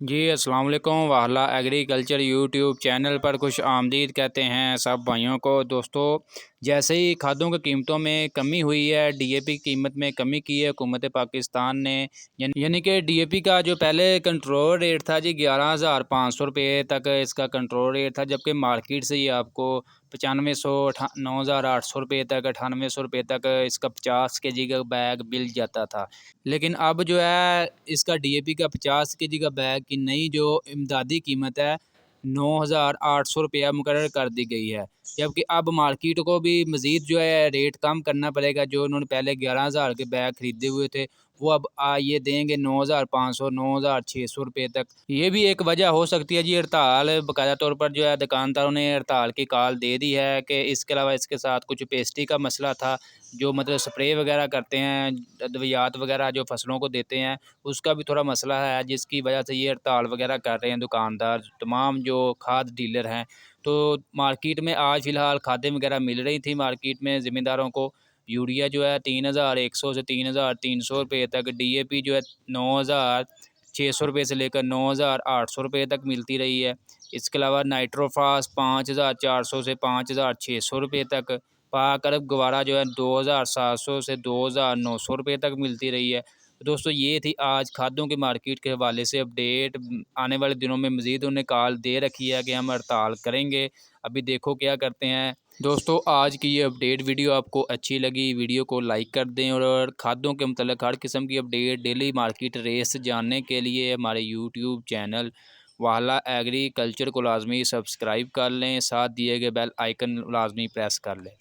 जी अस्सलाम वालेकुम। वाहला agriculture YouTube channel पर खुश आमदीद कहते हैं सब भाइयों को। दोस्तों, जैसे ही खादों की कीमतों में कमी हुई है, डीएपी की कीमत में कमी की है हुकूमत पाकिस्तान ने। यानी कि डीएपी का जो पहले कंट्रोल रेट था जी 11,500 रुपये तक इसका कंट्रोल रेट था, जबकि मार्केट से ये आपको 9500 9,800 रुपये तक 9800 रुपये तक इसका 50 केजी का बैग मिल जाता था। लेकिन अब जो है इसका डीएपी का 50 केजी का बैग की नई जो इमदादी कीमत है 9,800 रुपया मुकर्रर कर दी गई है। जबकि अब मार्केट को भी मज़ीद जो है रेट कम करना पड़ेगा। जो उन्होंने पहले 11,000 के बैग ख़रीदे हुए थे वो अब ये देंगे 9,500 9,600 रुपये तक। ये भी एक वजह हो सकती है जी, हड़ताल बाकायदा तौर पर जो है दुकानदारों ने हड़ताल की कॉल दे दी है कि इसके अलावा इसके साथ कुछ पेस्ट्री का मसला था, जो मतलब स्प्रे वगैरह करते हैं, अद्वियात वगैरह जो फसलों को देते हैं, उसका भी थोड़ा मसला है, जिसकी वजह से ये हड़ताल वगैरह कर रहे हैं दुकानदार, तमाम जो खाद डीलर हैं। तो मार्केट में आज फ़िलहाल खादें वगैरह मिल रही थी मार्केट में ज़मींदारों को। यूरिया जो है 3,100 से 3,300 रुपये तक, डीएपी जो है 9,600 रुपये से लेकर 9,800 रुपये तक मिलती रही है। इसके अलावा नाइट्रोफास 5,400 से 5,600 रुपये तक, पाक अरब गवारा जो है 2,700 से 2,900 रुपये तक मिलती रही है। तो दोस्तों, ये थी आज खादों की मार्केट के हवाले से अपडेट। आने वाले दिनों में मज़ीद उन्हें कॉल दे रखी है कि हम हड़ताल करेंगे। अभी देखो क्या करते हैं। दोस्तों, आज की ये अपडेट वीडियो आपको अच्छी लगी, वीडियो को लाइक कर दें और खादों के मतलब हर किस्म की अपडेट डेली मार्केट रेस जानने के लिए हमारे यूट्यूब चैनल वाला एग्रीकल्चर को लाजमी सब्सक्राइब कर लें, साथ दिए गए बेल आइकन लाजमी प्रेस कर लें।